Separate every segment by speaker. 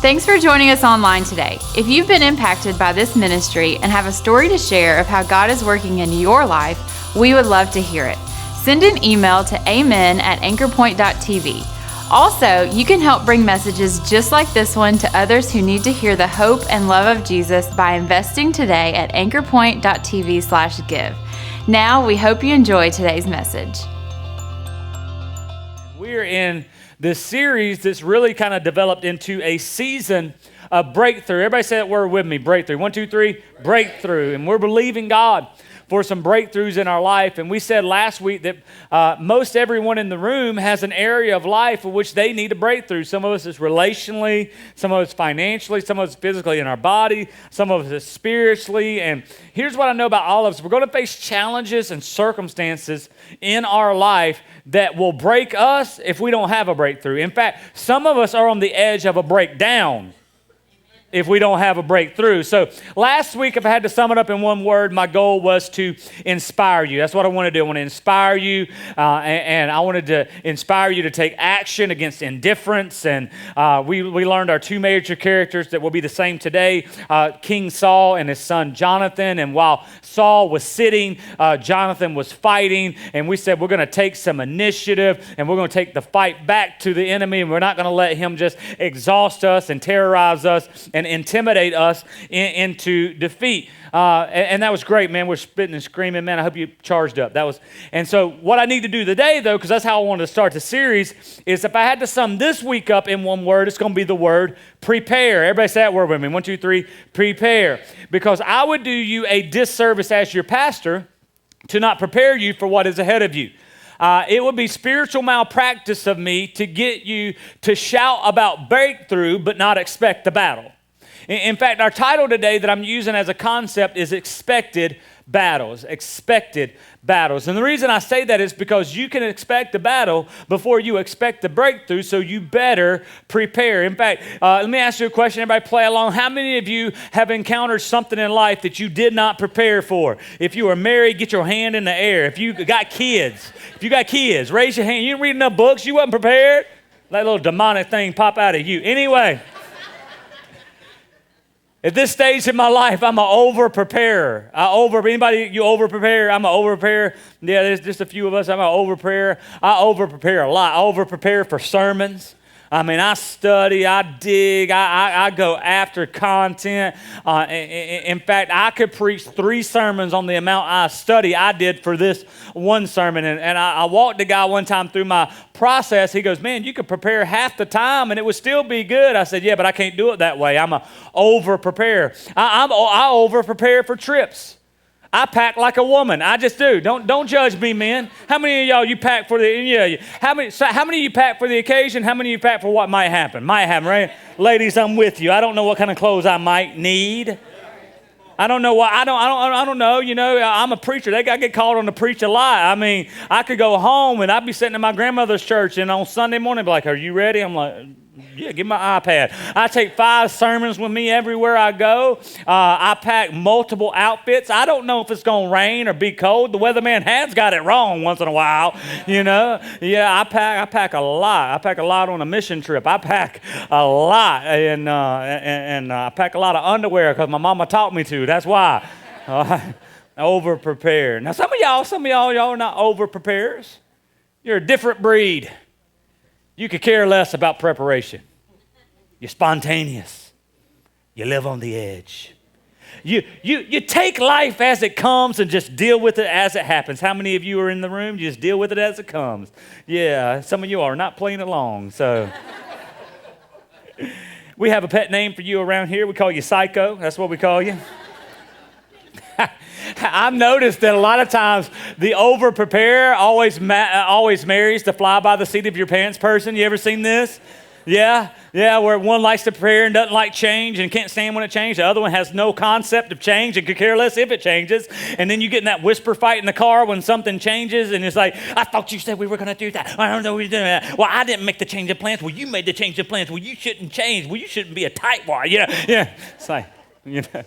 Speaker 1: Thanks for joining us online today. If you've been impacted by this ministry and have a story to share of how God is working in your life, we would love to hear it. Send an email to amen@anchorpoint.tv. Also, you can help bring messages just like this one to others who need to hear the hope and love of Jesus by investing today at anchorpoint.tv/give. Now, we hope you enjoy today's message.
Speaker 2: We're in this series that's really kind of developed into a season of breakthrough. Everybody say that word with me, breakthrough. 1, 2, 3, breakthrough. And we're believing God for some breakthroughs in our life. And we said last week that most everyone in the room has an area of life in which they need a breakthrough. Some of us is relationally, some of us financially, some of us physically in our body, some of us is spiritually. And here's what I know about all of us. We're going to face challenges and circumstances in our life that will break us if we don't have a breakthrough. In fact, some of us are on the edge of a breakdown if we don't have a breakthrough. So last week, if I had to sum it up in one word, my goal was to inspire you. That's what I want to do. I want to inspire you, and I wanted to inspire you to take action against indifference. And we learned our two major characters that will be the same today, King Saul and his son Jonathan. And while Saul was sitting, Jonathan was fighting. And we said we're going to take some initiative, and we're going to take the fight back to the enemy, and we're not going to let him just exhaust us and terrorize us and intimidate us into defeat. And that was great, man. We're spitting and screaming, man. I hope you charged up. And so what I need to do today, though, because that's how I wanted to start the series, is if I had to sum this week up in one word, it's going to be the word prepare. Everybody say that word with me. 1, 2, 3, prepare. Because I would do you a disservice as your pastor to not prepare you for what is ahead of you. It would be spiritual malpractice of me to get you to shout about breakthrough but not expect the battle. In fact, our title today that I'm using as a concept is expected battles. Expected battles. And the reason I say that is because you can expect the battle before you expect the breakthrough, so you better prepare. In fact, let me ask you a question. Everybody play along. How many of you have encountered something in life that you did not prepare for? If you are married, get your hand in the air. If you got kids, raise your hand. You didn't read enough books. You wasn't prepared. That little demonic thing pop out of you. Anyway. At this stage in my life, I'm an over-preparer. Anybody, you over-prepare? I'm an over-preparer. Yeah, there's just a few of us. I'm an over-preparer. I over-prepare a lot. I over-prepare for sermons. I mean, I study, I dig, I go after content. In fact, I could preach 3 sermons on the amount I study I did for this one sermon. And I walked the guy one time through my process. He goes, man, you could prepare half the time and it would still be good. I said, yeah, but I can't do it that way. I'm an over-preparer. I over-prepare for trips. I pack like a woman. I just do. Don't judge me, men. How many of y'all you pack for the? How many of you pack for the occasion? How many of you pack for what might happen? Might happen, right? Ladies, I'm with you. I don't know what kind of clothes I might need. I don't know why. I don't know. You know, I'm a preacher. I get called on to preach a lot. I mean, I could go home and I'd be sitting in my grandmother's church, and on Sunday morning, be like, "Are you ready?" I'm like, yeah, give me my iPad. I take 5 sermons with me everywhere I go. I pack multiple outfits. I don't know if it's going to rain or be cold. The weatherman has got it wrong once in a while, you know. Yeah, I pack a lot. I pack a lot on a mission trip. I pack a lot, and I pack a lot of underwear because my mama taught me to. That's why. Over-prepare. Now, some of y'all are not over-preparers. You're a different breed. You could care less about preparation. You're spontaneous. You live on the edge. You take life as it comes and just deal with it as it happens. How many of you are in the room? You just deal with it as it comes. Yeah, some of you are not playing along. So we have a pet name for you around here. We call you Psycho. That's what we call you. I've noticed that a lot of times the over-preparer always marries the fly-by-the-seat of your pants person. You ever seen this? Yeah, where one likes to prepare and doesn't like change and can't stand when it changes. The other one has no concept of change and could care less if it changes. And then you get in that whisper fight in the car when something changes, and it's like, I thought you said we were going to do that. I don't know we were doing that. Well, I didn't make the change of plans. Well, you made the change of plans. Well, you shouldn't change. Well, you shouldn't be a tightwad. Yeah. It's like, you know.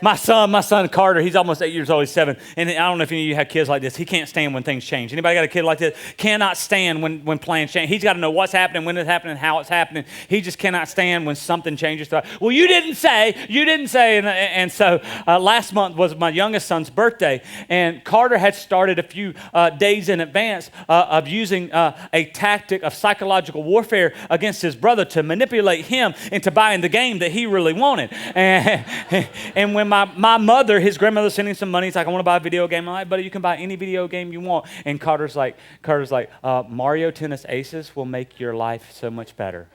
Speaker 2: My son Carter, he's almost 8 years old, he's 7. And I don't know if any of you have kids like this. He can't stand when things change. Anybody got a kid like this? Cannot stand when plans change. He's got to know what's happening, when it's happening, how it's happening. He just cannot stand when something changes. Well, you didn't say. And so last month was my youngest son's birthday. And Carter had started a few days in advance of using a tactic of psychological warfare against his brother to manipulate him into buying the game that he really wanted. And when my mother, his grandmother, sent him some money. He's like, I want to buy a video game. I'm like, buddy, you can buy any video game you want. And Carter's like, Mario Tennis Aces will make your life so much better.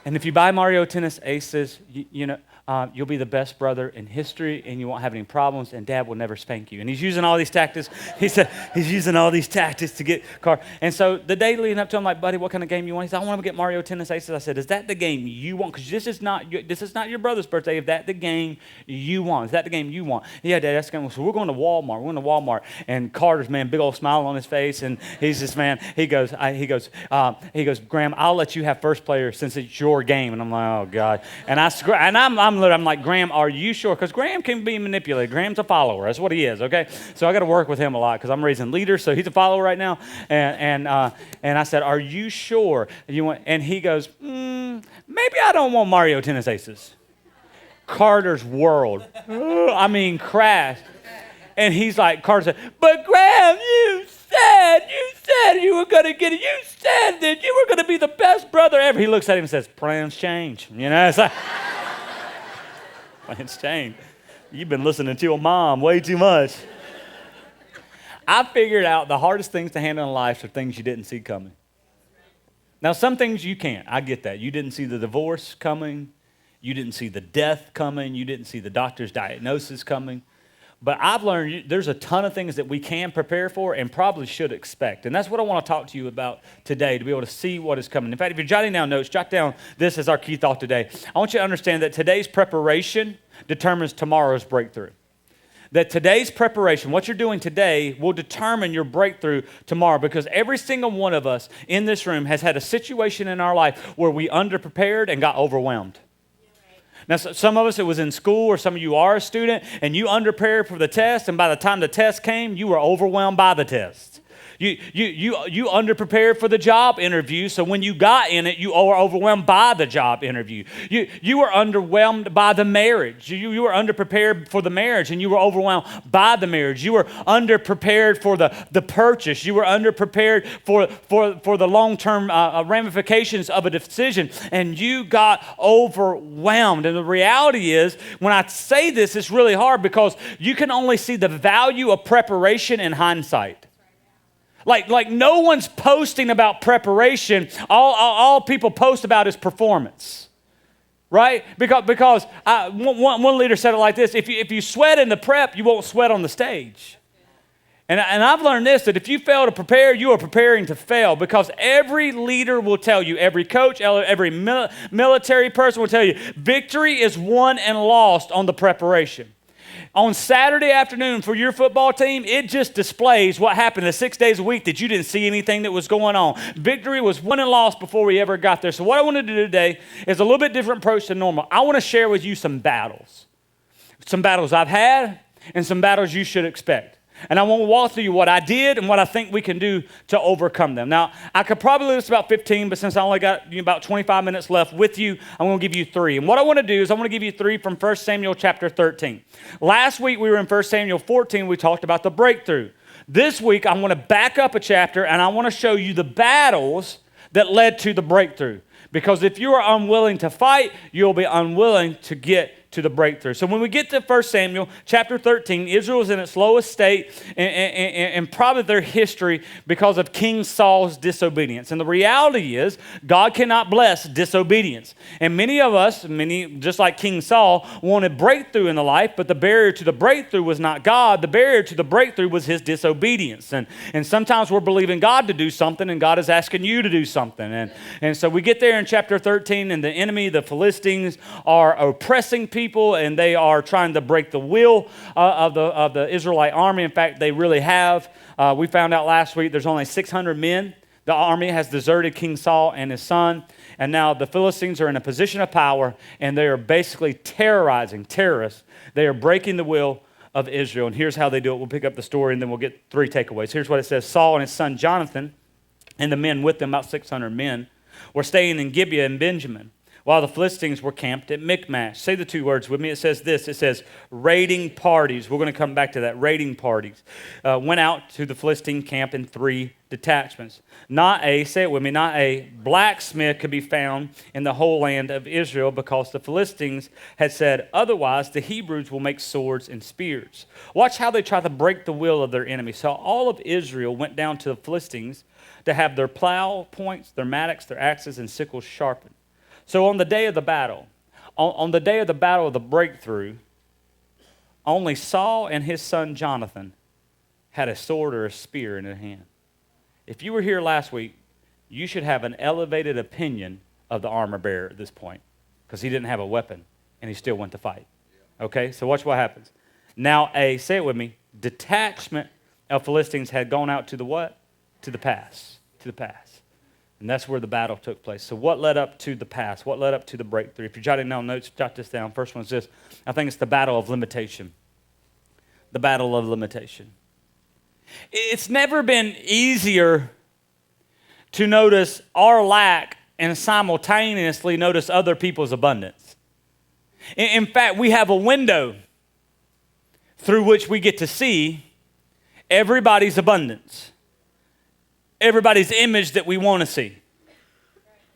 Speaker 2: And if you buy Mario Tennis Aces, you'll be the best brother in history, and you won't have any problems, and Dad will never spank you. And he's using all these tactics. He's using all these tactics to get Carter. And so the day leading up to, I'm like, buddy, what kind of game you want? He said, I want to get Mario Tennis Aces. I said, is that the game you want? Because this is not your brother's birthday. Is that the game you want? Is that the game you want? Yeah, Dad, that's the game. So we're going to Walmart. We're going to Walmart. And Carter's, man, big old smile on his face, and he's this man. He goes, Graham, I'll let you have first player since it's your game. And I'm like, oh God. And I'm like, Graham, are you sure? Because Graham can be manipulated. Graham's a follower. That's what he is, okay? So I got to work with him a lot because I'm raising leaders, so he's a follower right now. And I said, are you sure? And he goes, maybe I don't want Mario Tennis Aces. Carter's world, crashed. And he's like, Carter said, but Graham, you said you were going to get it. You said that you were going to be the best brother ever. He looks at him and says, plans change. It's like, plans change. You've been listening to your mom way too much. I figured out the hardest things to handle in life are things you didn't see coming. Now, some things you can't. I get that. You didn't see the divorce coming. You didn't see the death coming. You didn't see the doctor's diagnosis coming. But I've learned there's a ton of things that we can prepare for and probably should expect. And that's what I want to talk to you about today, to be able to see what is coming. In fact, if you're jotting down notes, jot down this as our key thought today. I want you to understand that today's preparation determines tomorrow's breakthrough. That today's preparation, what you're doing today, will determine your breakthrough tomorrow, because every single one of us in this room has had a situation in our life where we underprepared and got overwhelmed. Now, some of us, it was in school, or some of you are a student, and you underprepared for the test, and by the time the test came, you were overwhelmed by the test. You underprepared for the job interview, so when you got in it, you were overwhelmed by the job interview. You were underwhelmed by the marriage. You were underprepared for the marriage, and you were overwhelmed by the marriage. You were underprepared for the purchase. You were underprepared for the long-term ramifications of a decision, and you got overwhelmed. And the reality is, when I say this, it's really hard because you can only see the value of preparation in hindsight. Like no one's posting about preparation. All people post about is performance, right? Because one leader said it like this: if you sweat in the prep, you won't sweat on the stage. And I've learned this, that if you fail to prepare, you are preparing to fail, because every leader will tell you, every coach, every military person will tell you, victory is won and lost on the preparation. On Saturday afternoon for your football team, it just displays what happened the 6 days a week that you didn't see anything that was going on. Victory was won and lost before we ever got there. So what I want to do today is a little bit different approach than normal. I want to share with you some battles. Some battles I've had and some battles you should expect. And I want to walk through you what I did and what I think we can do to overcome them. Now, I could probably list about 15, but since I only got about 25 minutes left with you, I'm going to give you 3. And what I want to do is I want to give you 3 from 1 Samuel chapter 13. Last week we were in 1 Samuel 14. We talked about the breakthrough. This week I want to back up a chapter and I want to show you the battles that led to the breakthrough. Because if you are unwilling to fight, you'll be unwilling to get to the breakthrough. So when we get to 1 Samuel chapter 13, Israel is in its lowest state and probably their history because of King Saul's disobedience. And the reality is, God cannot bless disobedience. And many of us, just like King Saul, wanted breakthrough in the life, but the barrier to the breakthrough was not God. The barrier to the breakthrough was his disobedience. And sometimes we're believing God to do something, and God is asking you to do something. And so we get there in chapter 13, and the enemy, the Philistines, are oppressing people, and they are trying to break the will of the Israelite army. In fact, they really have. We found out last week there's only 600 men The army has deserted King Saul and his son, and now the Philistines are in a position of power, and they are basically terrorizing, terrorists. They are breaking the will of Israel, and here's how they do it. We'll pick up the story, and then we'll get 3 takeaways. Here's what it says. Saul and his son Jonathan, and the men with them, about 600 men, were staying in Gibeah and Benjamin, while the Philistines were camped at Michmash. Say the 2 words with me. It says this. It says raiding parties. We're going to come back to that. Raiding parties went out to the Philistine camp in 3 detachments. Not a, say it with me, not a blacksmith could be found in the whole land of Israel, because the Philistines had said, otherwise the Hebrews will make swords and spears. Watch how they try to break the will of their enemy. So all of Israel went down to the Philistines to have their plow points, their mattocks, their axes, and sickles sharpened. So on the day of the battle, on the day of the battle of the breakthrough, only Saul and his son Jonathan had a sword or a spear in their hand. If you were here last week, you should have an elevated opinion of the armor bearer at this point, because he didn't have a weapon and he still went to fight. Okay, so watch what happens. Now say it with me, detachment of Philistines had gone out to the what? To the pass. To the pass. And that's where the battle took place. So what led up to the pass? What led up to the breakthrough? If you're jotting down notes, jot this down. First one is this. I think it's the battle of limitation. The battle of limitation. It's never been easier to notice our lack and simultaneously notice other people's abundance. In fact, we have a window through which we get to see everybody's abundance. Everybody's image that we want to see.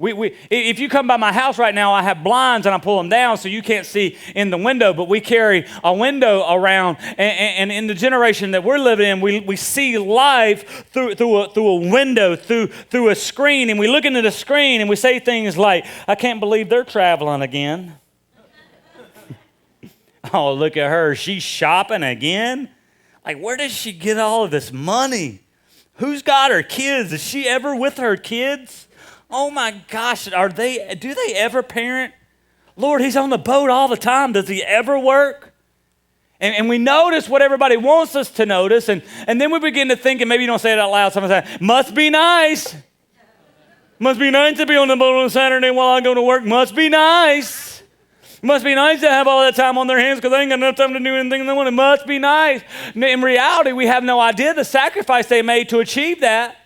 Speaker 2: If you come by my house right now, I have blinds and I pull them down so you can't see in the window, but we carry a window around, and in the generation that we're living in, we see life through a window, through a screen, and we look into the screen and we say things like, I can't believe they're traveling again. Oh, look at her, she's shopping again? Like, where does she get all of this money? Who's got her kids? Is she ever with her kids? Oh my gosh, do they ever parent? Lord, he's on the boat all the time. Does he ever work? And we notice what everybody wants us to notice, and then we begin to think, and maybe you don't say it out loud, someone say, must be nice. Must be nice to be on the boat on Saturday while I go to work. Must be nice. Must be nice to have all that time on their hands because they ain't got enough time to do anything they want. It must be nice. In reality, we have no idea the sacrifice they made to achieve that.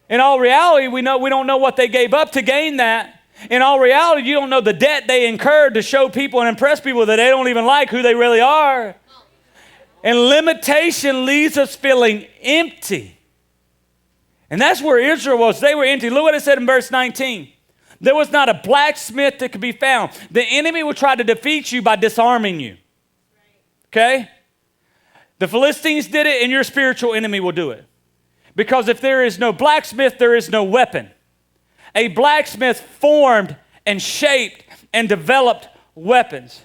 Speaker 2: In all reality, we don't know what they gave up to gain that. In all reality, you don't know the debt they incurred to show people and impress people that they don't even like who they really are. And limitation leaves us feeling empty. And that's where Israel was. They were empty. Look what it said in verse 19. There was not a blacksmith that could be found. The enemy will try to defeat you by disarming you. Okay? The Philistines did it, and your spiritual enemy will do it. Because if there is no blacksmith, there is no weapon. A blacksmith formed and shaped and developed weapons.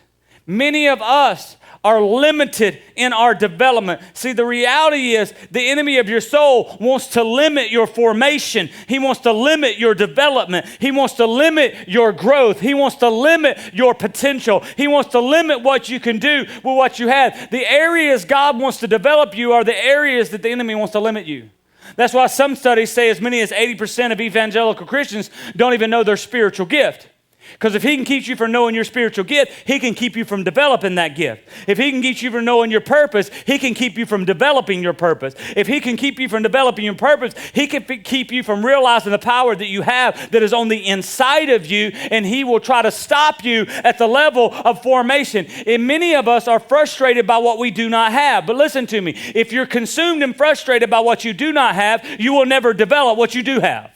Speaker 2: Many of us are limited in our development. See, the reality is the enemy of your soul wants to limit your formation. He wants to limit your development. He wants to limit your growth. He wants to limit your potential. He wants to limit what you can do with what you have. The areas God wants to develop you are the areas that the enemy wants to limit you. That's why some studies say as many as 80% of evangelical Christians don't even know their spiritual gift. Because if he can keep you from knowing your spiritual gift, he can keep you from developing that gift. If he can keep you from knowing your purpose, he can keep you from developing your purpose. If he can keep you from developing your purpose, he can keep you from realizing the power that you have that is on the inside of you, and he will try to stop you at the level of formation. And many of us are frustrated by what we do not have. But listen to me, if you're consumed and frustrated by what you do not have, you will never develop what you do have.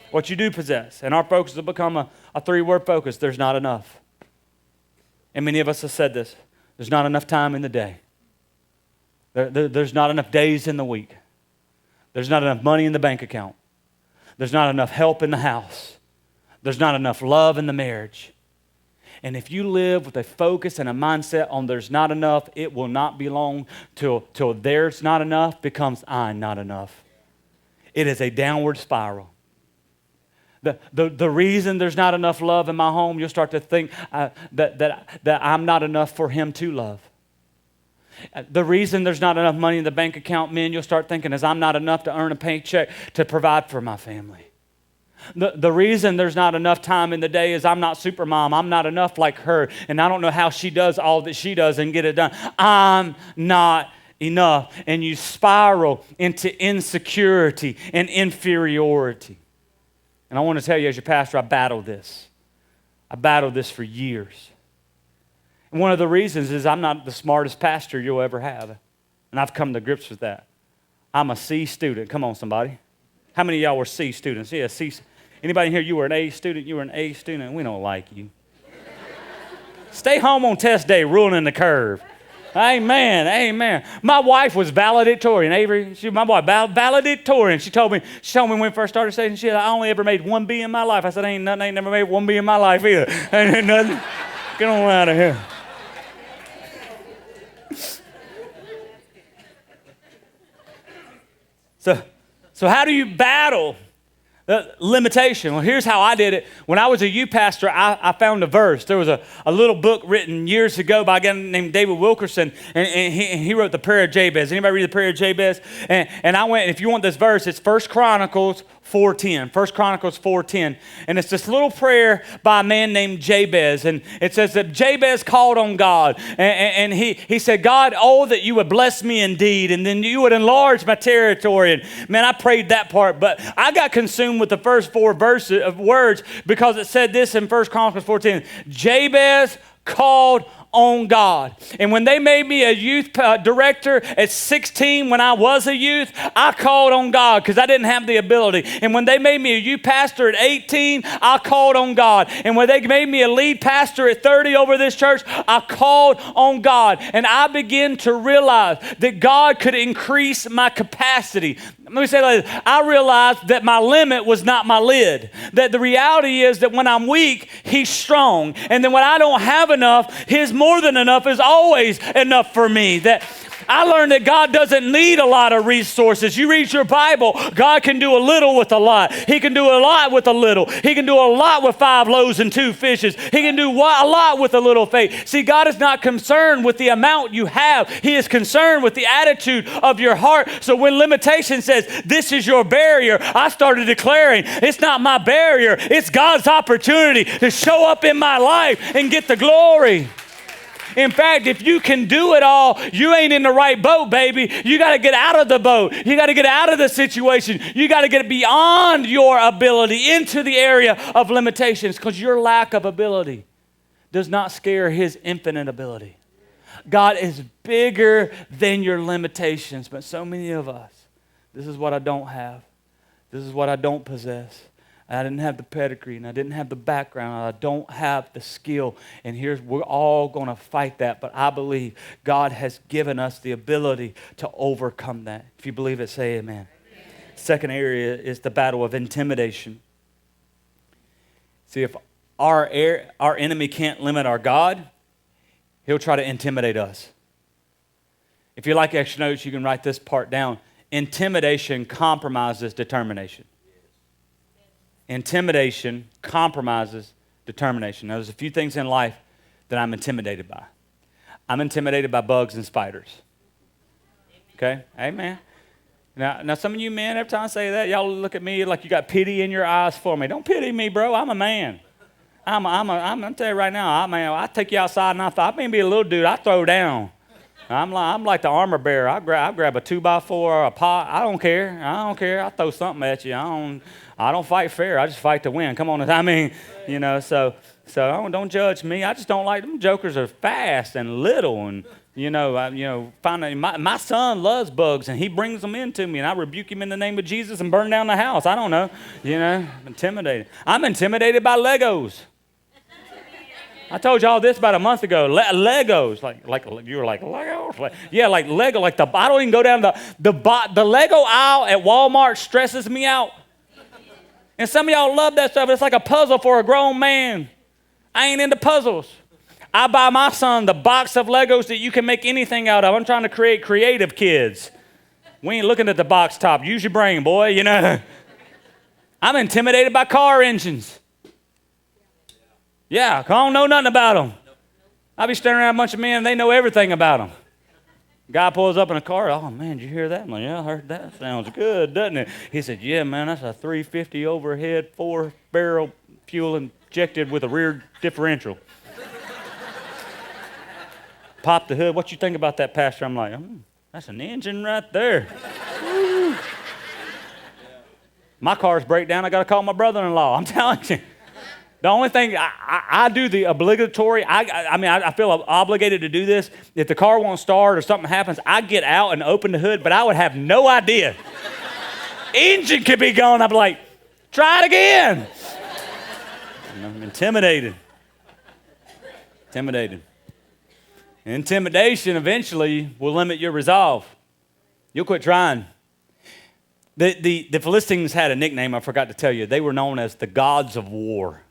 Speaker 2: What you do possess. And our focus will become a 3-word focus. There's not enough. And many of us have said this. There's not enough time in the day. There's not enough days in the week. There's not enough money in the bank account. There's not enough help in the house. There's not enough love in the marriage. And if you live with a focus and a mindset on there's not enough, it will not be long till there's not enough becomes I'm not enough. It is a downward spiral. The reason there's not enough love in my home, you'll start to think that I'm not enough for him to love. The reason there's not enough money in the bank account, men, you'll start thinking, is I'm not enough to earn a paycheck to provide for my family. The reason there's not enough time in the day is I'm not super mom. I'm not enough like her, and I don't know how she does all that she does and get it done. I'm not enough. And you spiral into insecurity and inferiority. And I want to tell you, as your pastor, I battled this. I battled this for years. And one of the reasons is I'm not the smartest pastor you'll ever have. And I've come to grips with that. I'm a C student. Come on, somebody. How many of y'all were C students? Yeah, C. Anybody here, you were an A student? You were an A student? We don't like you. Stay home on test day, ruling the curve. Amen, amen. My wife was valedictorian. Avery, my wife, valedictorian. She told me when we first started studying, she said, I only ever made one B in my life. I said, ain't nothing, I ain't never made one B in my life either. Ain't nothing. Get on out of here. So how do you battle limitation? Well, here's how I did it. When I was a youth pastor, I found a verse. There was a little book written years ago by a guy named David Wilkerson, and he wrote the Prayer of Jabez. Anybody read the Prayer of Jabez? And I went, if you want this verse, it's 1 Chronicles 4:10. 1 Chronicles 4:10. And it's this little prayer by a man named Jabez. And it says that Jabez called on God. And he said, God, oh, that you would bless me indeed. And then you would enlarge my territory. And man, I prayed that part. But I got consumed with the first four verses of words because it said this in 1 Chronicles 4:10. Jabez called on God. And when they made me a youth director at 16, when I was a youth, I called on God because I didn't have the ability. And when they made me a youth pastor at 18, I called on God. And when they made me a lead pastor at 30 over this church, I called on God. And I began to realize that God could increase my capacity. Let me say it like this. I realized that my limit was not my lid. That the reality is that when I'm weak, He's strong. And then when I don't have enough, His more than enough is always enough for me. That I learned that God doesn't need a lot of resources. You read your Bible, God can do a little with a lot. He can do a lot with a little. He can do a lot with 5 loaves and 2 fishes. He can do a lot with a little faith. See, God is not concerned with the amount you have. He is concerned with the attitude of your heart. So when limitation says, this is your barrier, I started declaring, it's not my barrier. It's God's opportunity to show up in my life and get the glory. In fact, if you can do it all, you ain't in the right boat, baby. You got to get out of the boat. You got to get out of the situation. You got to get beyond your ability into the area of limitations, because your lack of ability does not scare His infinite ability. God is bigger than your limitations, but so many of us, this is what I don't have. This is what I don't possess. I didn't have the pedigree, and I didn't have the background, and I don't have the skill. And we're all going to fight that, but I believe God has given us the ability to overcome that. If you believe it, say amen. Amen. Second area is the battle of intimidation. See, if our enemy can't limit our God, he'll try to intimidate us. If you like extra notes, you can write this part down. Intimidation compromises determination. Intimidation compromises determination. Now, there's a few things in life that I'm intimidated by. I'm intimidated by bugs and spiders. Okay? Amen. Now, some of you men, every time I say that, y'all look at me like you got pity in your eyes for me. Don't pity me, bro. I'm a man. I'm telling you right now, I take you outside and I may be a little dude. I throw down. I'm like the armor bearer. I grab a 2x4 or a pot. I don't care. I throw something at you. I don't fight fair. I just fight to win. Come on. So don't judge me. I just don't like them. Jokers are fast and little, and finally, my son loves bugs, and he brings them into me, and I rebuke him in the name of Jesus and burn down the house. I don't know. Intimidated. I'm intimidated by Legos. I told y'all this about a month ago. Legos, like you were like Legos, yeah, like Lego, like I don't even go down the Lego aisle at Walmart stresses me out. And some of y'all love that stuff. It's like a puzzle for a grown man. I ain't into puzzles. I buy my son the box of Legos that you can make anything out of. I'm trying to create creative kids. We ain't looking at the box top. Use your brain, boy. I'm intimidated by car engines. Yeah, I don't know nothing about them. I be staring at a bunch of men, they know everything about them. Guy pulls up in a car. Oh, man, did you hear that? I'm like, yeah, I heard that. Sounds good, doesn't it? He said, yeah, man, that's a 350 overhead, 4-barrel fuel injected with a rear differential. Pop the hood. What you think about that, Pastor? I'm like, that's an engine right there. My car's break down. I got to call my brother-in-law. I'm telling you. The only thing I do the obligatory, I feel obligated to do this. If the car won't start or something happens, I get out and open the hood, but I would have no idea. Engine could be gone. I'd be like, try it again. I'm intimidated. Intimidation eventually will limit your resolve. You'll quit trying. The Philistines had a nickname I forgot to tell you. They were known as the gods of war.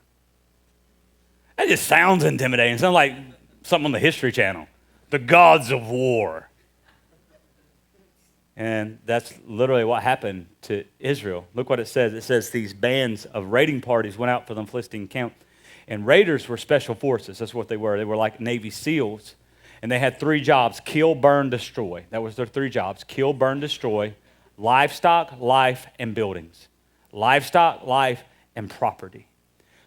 Speaker 2: That just sounds intimidating. It sounds like something on the History Channel. The gods of war. And that's literally what happened to Israel. Look what it says. It says these bands of raiding parties went out for the Philistine camp. And raiders were special forces. That's what they were. They were like Navy SEALs. And they had 3 jobs: kill, burn, destroy. That was their 3 jobs: kill, burn, destroy, livestock, life, and buildings. Livestock, life, and property.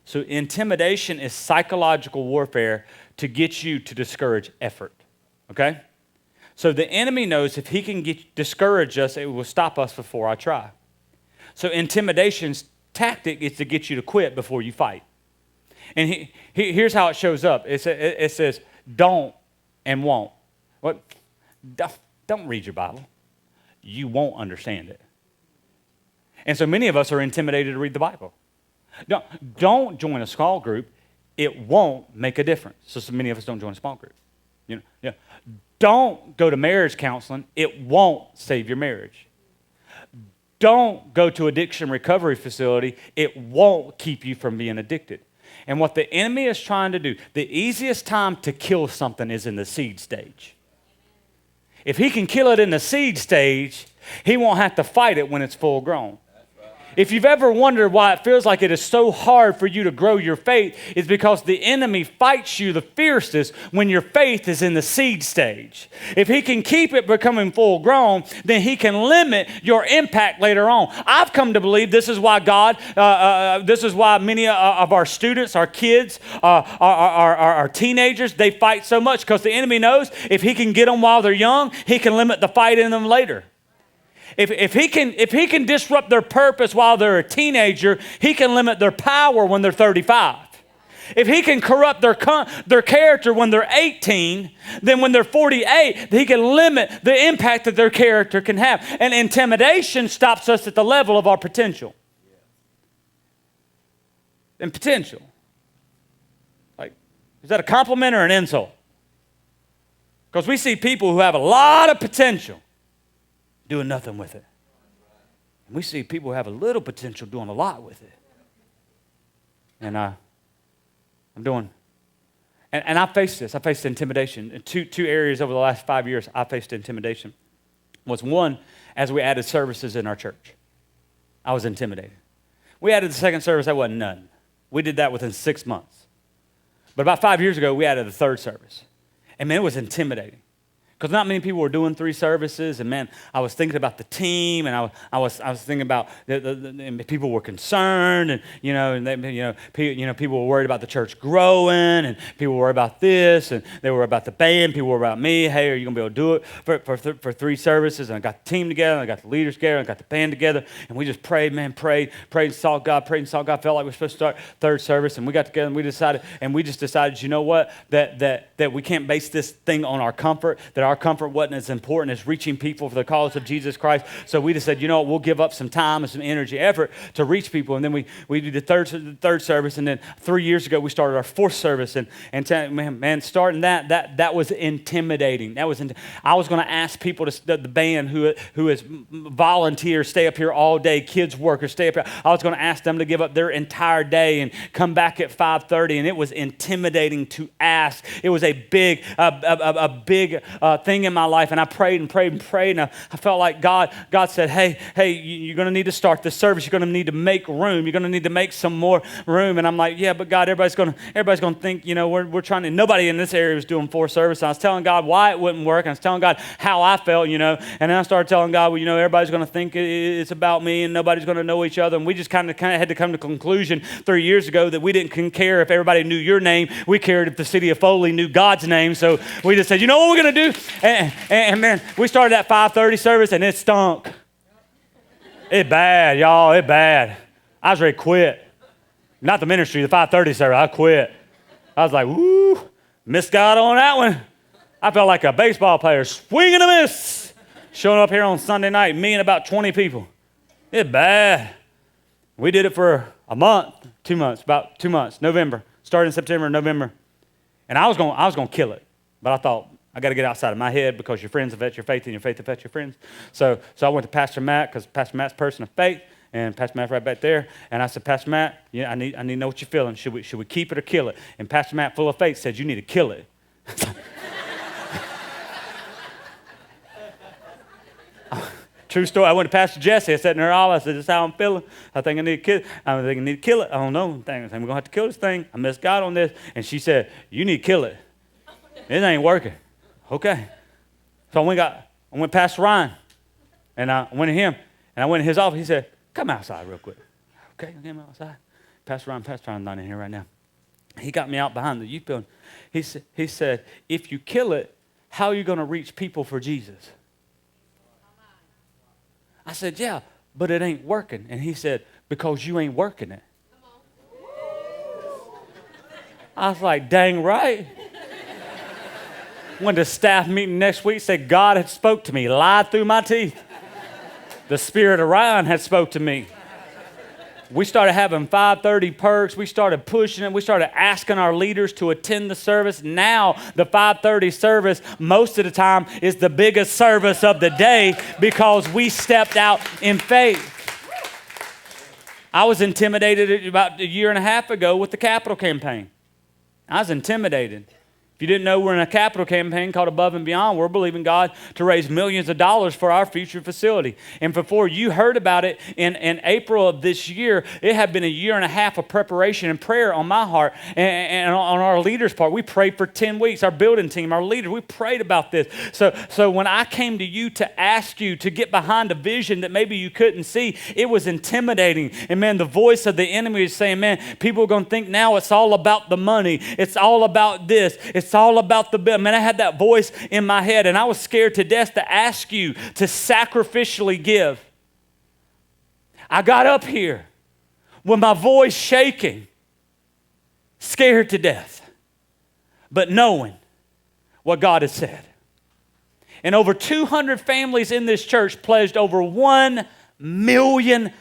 Speaker 2: So intimidation is psychological warfare to get you to discourage effort, okay? So the enemy knows if he can discourage us, it will stop us before I try. So intimidation's tactic is to get you to quit before you fight. And here's how it shows up. It says, don't and won't. What? Don't read your Bible. You won't understand it. And so many of us are intimidated to read the Bible. Don't join a small group. It won't make a difference. So many of us don't join a small group. Don't go to marriage counseling. It won't save your marriage. Don't go to addiction recovery facility. It won't keep you from being addicted. And what the enemy is trying to do, the easiest time to kill something is in the seed stage. If he can kill it in the seed stage, he won't have to fight it when it's full grown. If you've ever wondered why it feels like it is so hard for you to grow your faith, it's because the enemy fights you the fiercest when your faith is in the seed stage. If he can keep it becoming full grown, then he can limit your impact later on. I've come to believe this is why this is why many of our students, our kids, our teenagers, they fight so much, because the enemy knows if he can get them while they're young, he can limit the fight in them later. If he can disrupt their purpose while they're a teenager, he can limit their power when they're 35. If he can corrupt their character when they're 18, then when they're 48, he can limit the impact that their character can have. And intimidation stops us at the level of our potential. And potential. Like, is that a compliment or an insult? Because we see people who have a lot of potential doing nothing with it. And we see people who have a little potential doing a lot with it. And I faced this. I faced intimidation. In two areas over the last 5 years, I faced intimidation. One, as we added services in our church. I was intimidated. We added the second service, that wasn't none. We did that within 6 months. But about 5 years ago, we added the third service. And man, it was intimidating. Because not many people were doing 3 services, and man, I was thinking about the team, and I was thinking about and people were concerned, and people were worried about the church growing, and people were worried about this, and they were about the band. People were about me. Hey, are you gonna be able to do it for 3 services? And I got the team together, and I got the leaders together, and I got the band together, and we just prayed and sought God, Felt like we were supposed to start third service, and we got together, and we just decided, you know what, that we can't base this thing on our comfort. That our comfort wasn't as important as reaching people for the cause of Jesus Christ. So we just said, you know what, we'll give up some time and some energy, effort to reach people. And then we did the third service, and then 3 years ago we started our 4th service. And starting that was intimidating. I was going to ask people the band who is volunteers, stay up here all day, kids workers, stay up here. I was going to ask them to give up their entire day and come back at 5:30, and it was intimidating to ask. It was a big thing in my life, and I prayed and prayed and prayed, and I felt like God said, hey, you're going to need to start this service. You're going to need to make room. You're going to need to make some more room. And I'm like, yeah, but God, everybody's going to think, we're trying to, nobody in this area was doing 4 services. I was telling God why it wouldn't work. I was telling God how I felt, and then I started telling God, well, everybody's going to think it's about me, and nobody's going to know each other. And we just kind of had to come to the conclusion 3 years ago that we didn't care if everybody knew your name. We cared if the city of Foley knew God's name. So we just said, you know what we're going to do? And man, we started that 5:30 service, and it stunk. It bad, y'all. It bad. I was ready to quit. Not the ministry, the 5:30 service. I quit. I was like, woo, missed God on that one. I felt like a baseball player swinging a miss, showing up here on Sunday night, me and about 20 people. It bad. We did it for a month, 2 months, about 2 months, November. Started in September, November. And I was going to kill it. But I thought, I got to get outside of my head because your friends affect your faith and your faith affects your friends. So I went to Pastor Matt because Pastor Matt's a person of faith, and Pastor Matt's right back there. And I said, Pastor Matt, I need to know what you're feeling. Should we keep it or kill it? And Pastor Matt, full of faith, said, you need to kill it. True story. I went to Pastor Jesse. I sat in her office. I said, this is how I'm feeling. I think I need to kill it. I think I need to kill it. I don't know. I think we're going to have to kill this thing. I missed God on this. And she said, you need to kill it. It ain't working. Okay. So I went past Ryan. And I went to him. And I went in his office. He said, come outside real quick. Okay, I came outside. Pastor Ryan's not in here right now. He got me out behind the youth building. He said, if you kill it, how are you going to reach people for Jesus? I said, yeah, but it ain't working. And he said, because you ain't working it. I was like, dang right. Went to staff meeting next week, said God had spoke to me, lied through my teeth. The spirit of Ryan had spoke to me. We started having 5:30 perks. We started pushing it. We started asking our leaders to attend the service. Now the 5:30 service, most of the time, is the biggest service of the day because we stepped out in faith. I was intimidated about a year and a half ago with the capital campaign. I was intimidated. If you didn't know, we're in a capital campaign called Above and Beyond. We're believing God to raise millions of dollars for our future facility. And before you heard about it in April of this year, it had been a year and a half of preparation and prayer on my heart and on our leaders' part. We prayed for 10 weeks. Our building team, our leaders, we prayed about this. So when I came to you to ask you to get behind a vision that maybe you couldn't see, it was intimidating. And man, the voice of the enemy is saying, man, people are going to think now it's all about the money. It's all about this. It's all about the bill. Man, I had that voice in my head, and I was scared to death to ask you to sacrificially give. I got up here with my voice shaking, scared to death, but knowing what God had said. And over 200 families in this church pledged over $1 million.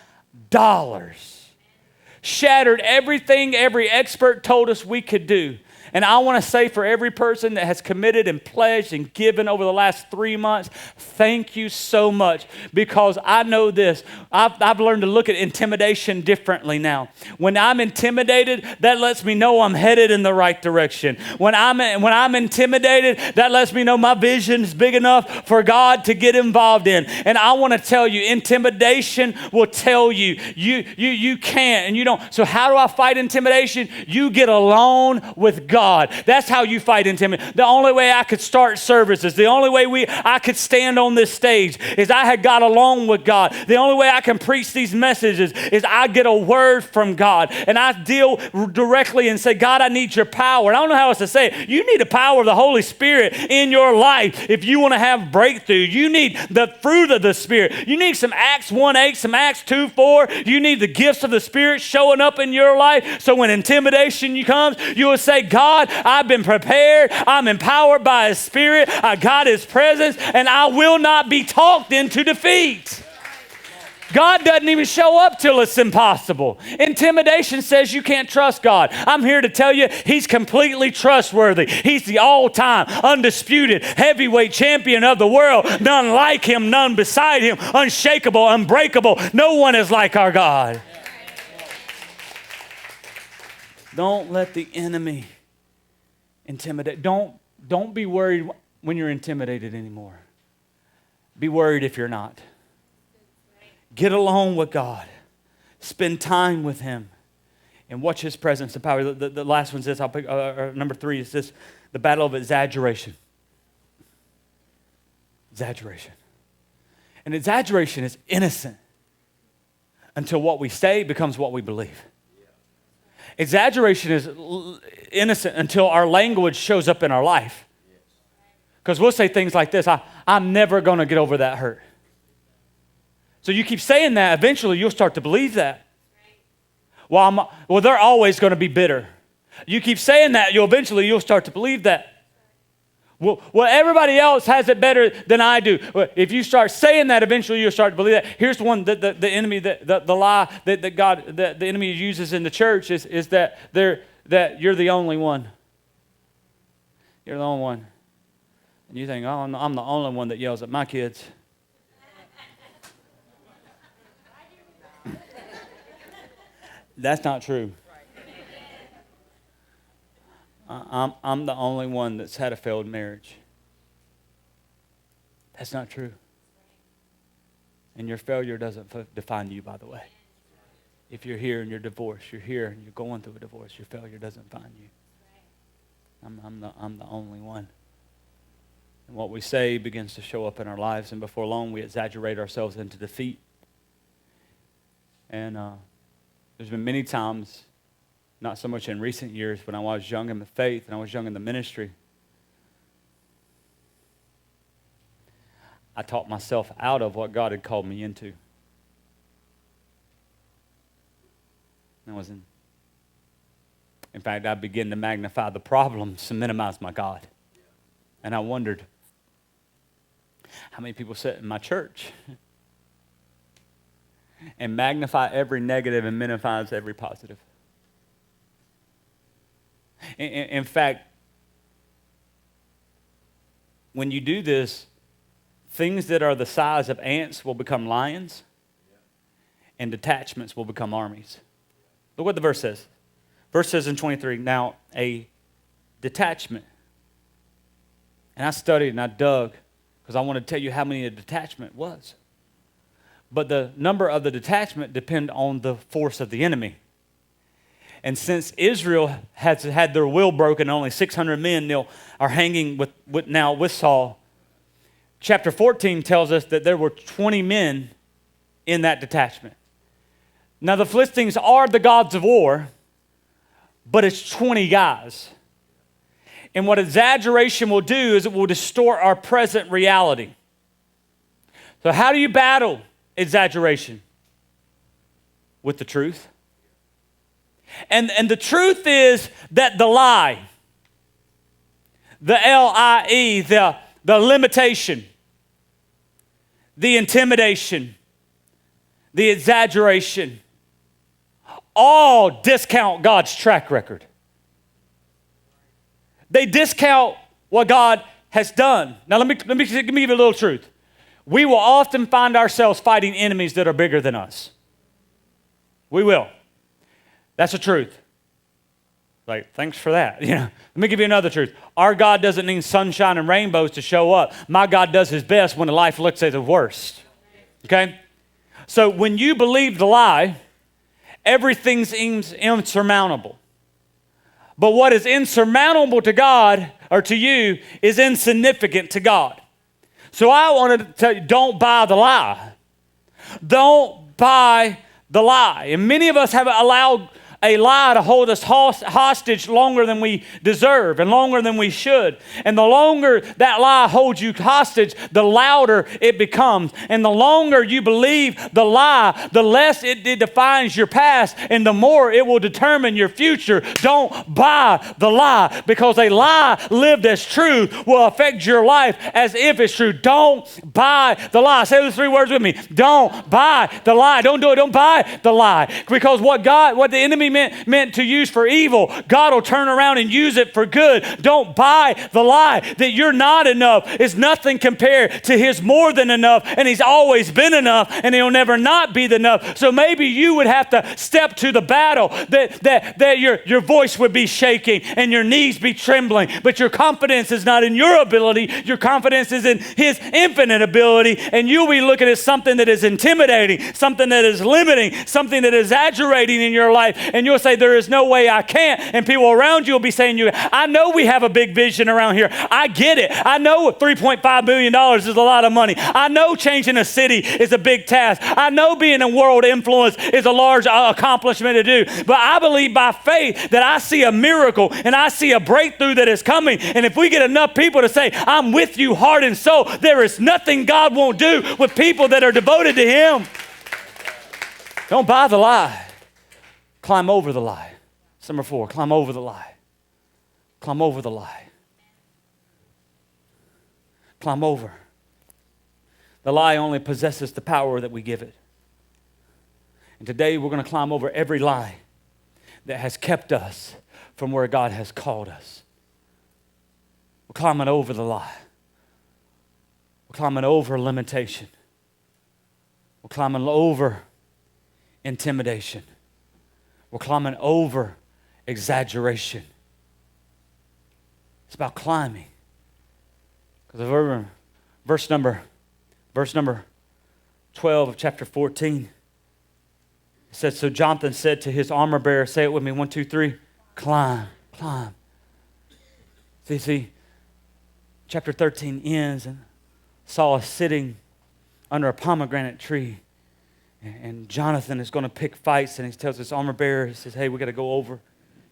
Speaker 2: Shattered everything every expert told us we could do. And I want to say for every person that has committed and pledged and given over the last 3 months, thank you so much, because I know this. I've learned to look at intimidation differently now. When I'm intimidated, that lets me know I'm headed in the right direction. When I'm intimidated, that lets me know my vision is big enough for God to get involved in. And I want to tell you, intimidation will tell you can't and you don't. So how do I fight intimidation? You get alone with God. That's how you fight intimidation. The only way I could start services, the only way I could stand on this stage is I had got along with God. The only way I can preach these messages is I get a word from God and I deal directly and say, God, I need your power. And I don't know how else to say it. You need the power of the Holy Spirit in your life if you want to have breakthrough. You need the fruit of the Spirit. You need some Acts 1:8, some Acts 2:4. You need the gifts of the Spirit showing up in your life. So when intimidation comes, you will say, God, I've been prepared. I'm empowered by His Spirit. I got His presence, and I will not be talked into defeat. God doesn't even show up till it's impossible. Intimidation says you can't trust God. I'm here to tell you He's completely trustworthy. He's the all-time, undisputed, heavyweight champion of the world. None like Him, none beside Him, unshakable, unbreakable. No one is like our God. Don't let the enemy intimidate. Don't be worried. when you're intimidated anymore. Be worried if you're not. Get alone with God. Spend time with Him. And watch His presence and power. The last one's this. I'll pick, number 3 is this. The battle of exaggeration. Exaggeration. And exaggeration is innocent until what we say becomes what we believe. Exaggeration is innocent until our language shows up in our life. Because we'll say things like this, I'm never going to get over that hurt. So you keep saying that, eventually you'll start to believe that. Well, they're always going to be bitter. You keep saying that, eventually you'll start to believe that. Well, everybody else has it better than I do. If you start saying that, eventually you'll start to believe that. Here's the one that the enemy, the lie that the enemy uses in the church is that you're the only one. You're the only one. And you think, oh, I'm the only one that yells at my kids. That's not true. I'm the only one that's had a failed marriage. That's not true. And your failure doesn't define you, by the way. If you're here and you're divorced, you're here and you're going through a divorce, your failure doesn't define you. I'm the only one. And what we say begins to show up in our lives, and before long we exaggerate ourselves into defeat. And there's been many times, not so much in recent years, when I was young in the faith and I was young in the ministry, I talked myself out of what God had called me into. In fact, I began to magnify the problems to minimize my God. And I wondered, how many people sit in my church and magnify every negative and minimize every positive? In fact, when you do this, things that are the size of ants will become lions, and detachments will become armies. Look what the verse says. Verse says in 23, now a detachment. And I studied and I dug because I want to tell you how many a detachment was. But the number of the detachment depend on the force of the enemy. And since Israel has had their will broken, only 600 men are hanging with Saul. Chapter 14 tells us that there were 20 men in that detachment. Now the Philistines are the gods of war, but it's 20 guys. And what exaggeration will do is it will distort our present reality. So how do you battle exaggeration? With the truth. And the truth is that the lie, the L-I-E, the limitation, the intimidation, the exaggeration, all discount God's track record. They discount what God has done. Now let me give you a little truth. We will often find ourselves fighting enemies that are bigger than us. We will. That's the truth. Like, thanks for that. Let me give you another truth. Our God doesn't need sunshine and rainbows to show up. My God does His best when life looks at the worst. Okay? So when you believe the lie, everything seems insurmountable. But what is insurmountable to God or to you is insignificant to God. So I wanted to tell you, don't buy the lie. Don't buy the lie. And many of us have allowed a lie to hold us hostage longer than we deserve and longer than we should. And the longer that lie holds you hostage, the louder it becomes. And the longer you believe the lie, the less it defines your past and the more it will determine your future. Don't buy the lie, because a lie lived as truth will affect your life as if it's true. Don't buy the lie. Say those 3 words with me. Don't buy the lie. Don't do it. Don't buy the lie. Because what the enemy enemy meant to use for evil, God will turn around and use it for good. Don't buy the lie that you're not enough. It's nothing compared to his more than enough, and he's always been enough, and he'll never not be enough. So maybe you would have to step to the battle, that your voice would be shaking and your knees be trembling, but your confidence is not in your ability. Your confidence is in his infinite ability, and you'll be looking at something that is intimidating, something that is limiting, something that is exaggerating in your life, and you'll say, there is no way I can't, and people around you will be saying, I know we have a big vision around here. I get it. I know $3.5 million is a lot of money. I know changing a city is a big task. I know being a world influence is a large accomplishment to do, but I believe by faith that I see a miracle and I see a breakthrough that is coming, and if we get enough people to say, I'm with you heart and soul, there is nothing God won't do with people that are devoted to him. Don't buy the lie. Climb over the lie. That's number 4. Climb over the lie. Climb over the lie. Climb over. The lie only possesses the power that we give it. And today we're going to climb over every lie that has kept us from where God has called us. We're climbing over the lie. We're climbing over limitation. We're climbing over intimidation. We're climbing over exaggeration. It's about climbing. Because verse number 12 of chapter 14, it says, so Jonathan said to his armor bearer, say it with me, 1, 2, 3, climb, climb. See, chapter 13 ends, and Saul is sitting under a pomegranate tree, and Jonathan is going to pick fights, and he tells his armor bearer, he says, hey, we got to go over.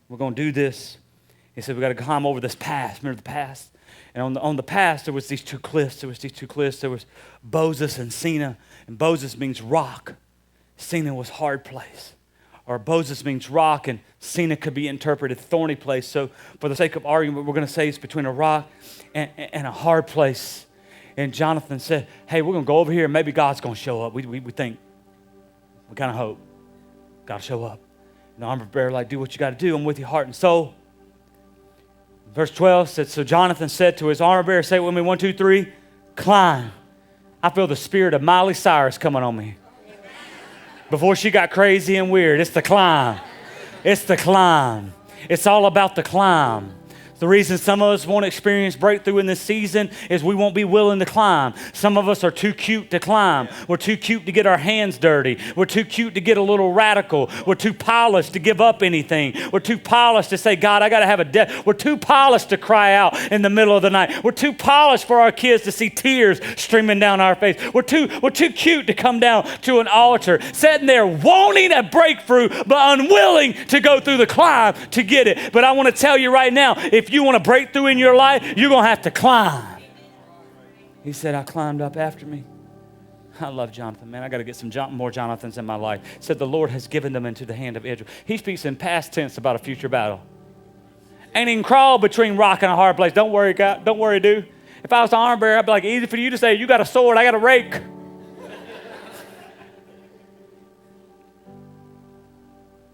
Speaker 2: We're going to do this. He said, we got to climb over this pass. Remember the pass? And on the pass, there was these two cliffs. There was Bozez and Sina. And Bozez means rock. Sina was hard place. Or Bozez means rock, and Sina could be interpreted thorny place. So for the sake of argument, we're going to say it's between a rock and a hard place. And Jonathan said, hey, we're going to go over here, and maybe God's going to show up. We think. We kind of hope God will show up. And the armor bearer like, do what you got to do. I'm with you heart and soul. Verse 12 said, so Jonathan said to his armor bearer, say it with me, 1, 2, 3, climb. I feel the spirit of Miley Cyrus coming on me. Before she got crazy and weird, it's the climb. It's the climb. It's all about the climb. The reason some of us won't experience breakthrough in this season is we won't be willing to climb. Some of us are too cute to climb. We're too cute to get our hands dirty. We're too cute to get a little radical. We're too polished to give up anything. We're too polished to say, God, I got to have a death. We're too polished to cry out in the middle of the night. We're too polished for our kids to see tears streaming down our face. We're too cute to come down to an altar, sitting there wanting a breakthrough, but unwilling to go through the climb to get it. But I want to tell you right now, if you want to break through in your life, you're going to have to climb. He said, I climbed up after me. I love Jonathan, man. I got to get some more Jonathans in my life. He said, the Lord has given them into the hand of Israel. He speaks in past tense about a future battle. Ain't even crawl between rock and a hard place. Don't worry, God. Don't worry, dude. If I was an armor bearer, I'd be like, easy for you to say, you got a sword, I got a rake.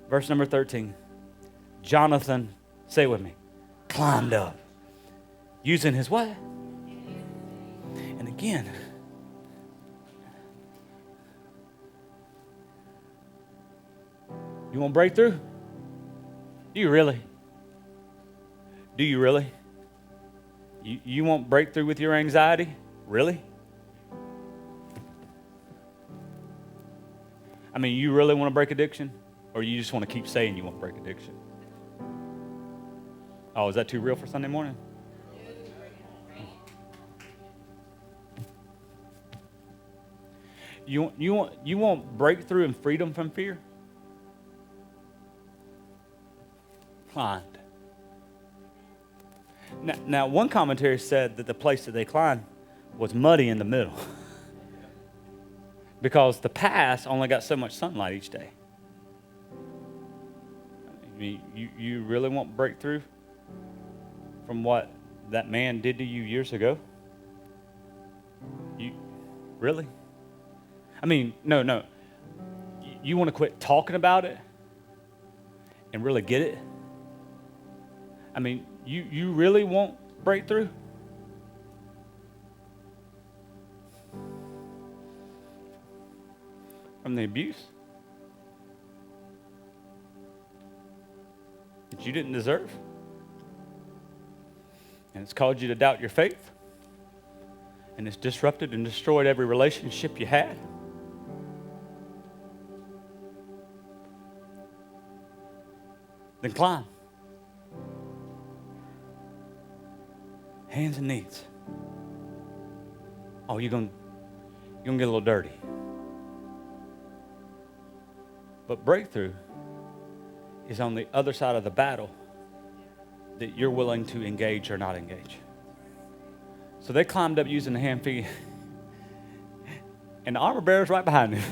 Speaker 2: Verse number 13. Jonathan, say it with me, climbed up. Using his what? And again, you want breakthrough? Do you really? Do you really? You want breakthrough with your anxiety? Really? I mean, you really want to break addiction? Or you just want to keep saying you want to break addiction? Oh, is that too real for Sunday morning? You want breakthrough and freedom from fear? Climbed. Now, one commentary said that the place that they climbed was muddy in the middle because the pass only got so much sunlight each day. You really want breakthrough from what that man did to you years ago? You really? I mean, no. You want to quit talking about it and really get it? I mean, you really want breakthrough? From the abuse that you didn't deserve? And it's caused you to doubt your faith? And it's disrupted and destroyed every relationship you had? Then climb. Hands and knees. Oh, you're gonna get a little dirty. But breakthrough is on the other side of the battle that you're willing to engage or not engage. So they climbed up using the hand feet, and the armor bearer's right behind them.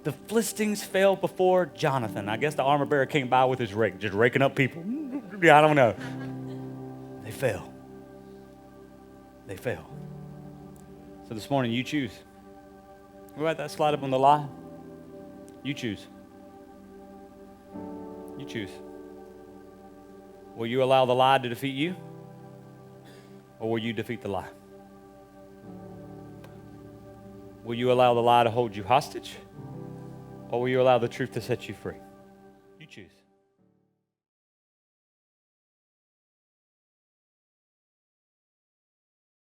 Speaker 2: The Philistines fell before Jonathan. I guess the armor bearer came by with his rake, just raking up people. I don't know. They fell. They fell. So this morning, you choose. Go ahead, that slide up on the line. You choose. You choose. Will you allow the lie to defeat you? Or will you defeat the lie? Will you allow the lie to hold you hostage? Or will you allow the truth to set you free? You choose.